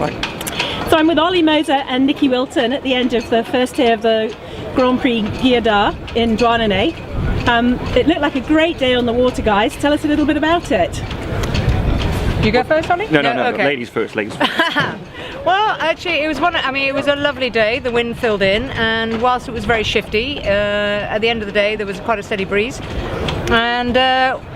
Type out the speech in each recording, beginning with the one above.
Right. So I'm with Olivier Mose and Nicola Wilton at the end of the first day of the Grand Prix Guyader in Douarnenez. It looked like a great day on the water, guys. Tell us a little bit about it. You go first, Ollie? No, Okay. ladies first, ladies first. Well, actually, it was it was a lovely day. The wind filled in, and whilst it was very shifty, at the end of the day there was quite a steady breeze, and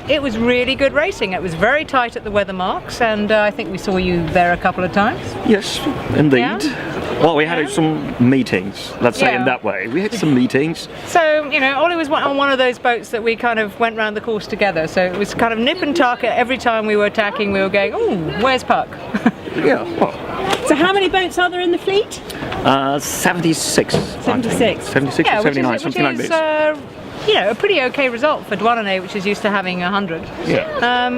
it was really good racing. It was very tight at the weather marks, and I think we saw you there a couple of times. Yes, indeed. Yeah. Well, we had some meetings, let's say in that way. We had some meetings. So, you know, Ollie was on one of those boats that we kind of went round the course together, so it was kind of nip and tuck. Every time we were attacking, we were going, "Oh, where's Puck?" Yeah. Well, So how many boats are there in the fleet? 76. 76. 76 or 79, something like this. You know, a pretty okay result for Douarnenez, which is used to having 100. Yeah.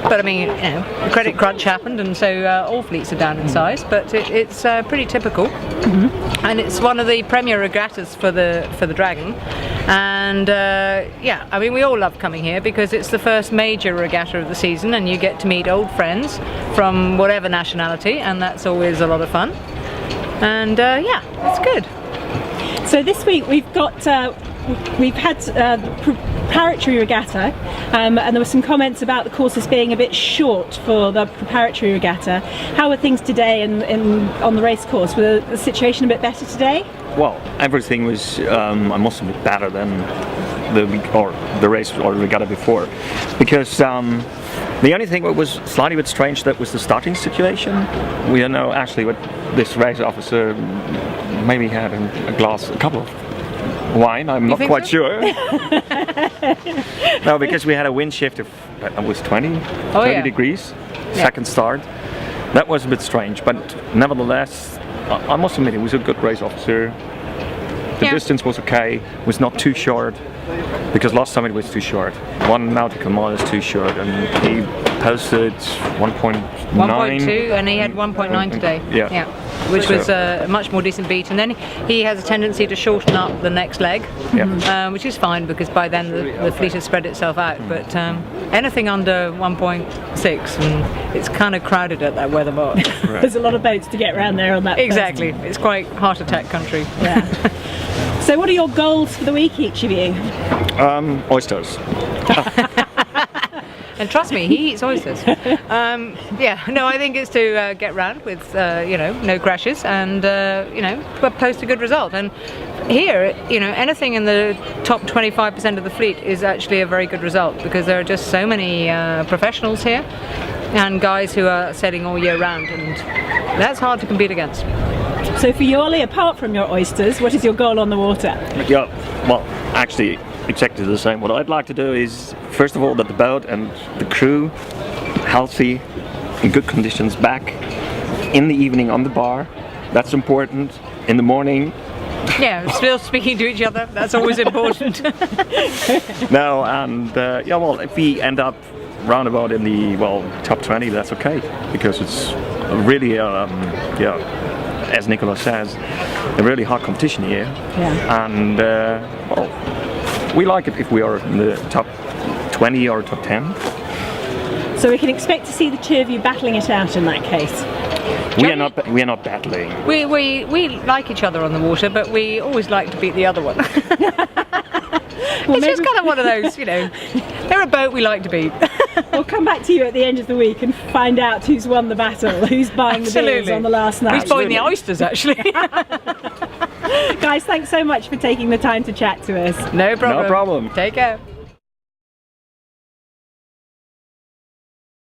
But I mean, you know, the credit crunch happened, and so all fleets are down in size. But it's pretty typical, and it's one of the premier regattas for the Dragon. And yeah, I mean, we all love coming here because it's the first major regatta of the season, and you get to meet old friends from whatever nationality, and that's always a lot of fun. And yeah, it's good. So this week we've got we've had the preparatory regatta, and there were some comments about the courses being a bit short for the preparatory regatta. How were things today on the race course? Was the situation a bit better today? Well, everything was, I must admit, better than the race or regatta before, because the only thing that was slightly bit strange, that was the starting situation. We don't know actually what this race officer maybe had a couple of wine, I'm not quite sure. No, because we had a wind shift of, it was 20 degrees, second start. That was a bit strange, but nevertheless, I must admit, it was a good race officer. The distance was okay, it was not too short, because last time it was too short. 1 nautical mile is too short, and he posted 1.9. 1.2, and he had 1.9 today. Yeah. Which was a much more decent beat, and then he has a tendency to shorten up the next leg, which is fine because by then the fleet has spread itself out. But anything under 1.6, and it's kind of crowded at that weather mark. Right. There's a lot of boats to get around there on that. Exactly, it's quite heart attack country. Yeah. So what are your goals for the week, each of you? Oysters. And trust me, he eats oysters. Yeah, no, I think it's to get round with, you know, no crashes, and you know, post a good result. And here, you know, anything in the top 25% of the fleet is actually a very good result, because there are just so many professionals here and guys who are sailing all year round, and that's hard to compete against. So for you, Ollie, apart from your oysters, what is your goal on the water? Yeah, well, actually, exactly the same. What I'd like to do is, first of all, that the boat and the crew healthy, in good conditions, back in the evening on the bar. That's important. In the morning. Yeah, still speaking to each other. That's always important. No, and yeah, well, if we end up roundabout in the top 20, that's okay, because it's really yeah, as Nicola says, a really hard competition here. Yeah. And well, we like it if we are in the top 20 or top 10. So we can expect to see the two of you battling it out in that case. We are not battling. We like each other on the water, but we always like to beat the other one. Well, it's just kind of one of those, you know. They're a boat we like to beat. We'll come back to you at the end of the week and find out who's won the battle, who's buying the beers on the last night. Who's buying the oysters, actually. Guys, thanks so much for taking the time to chat to us. No problem. No problem. Take care.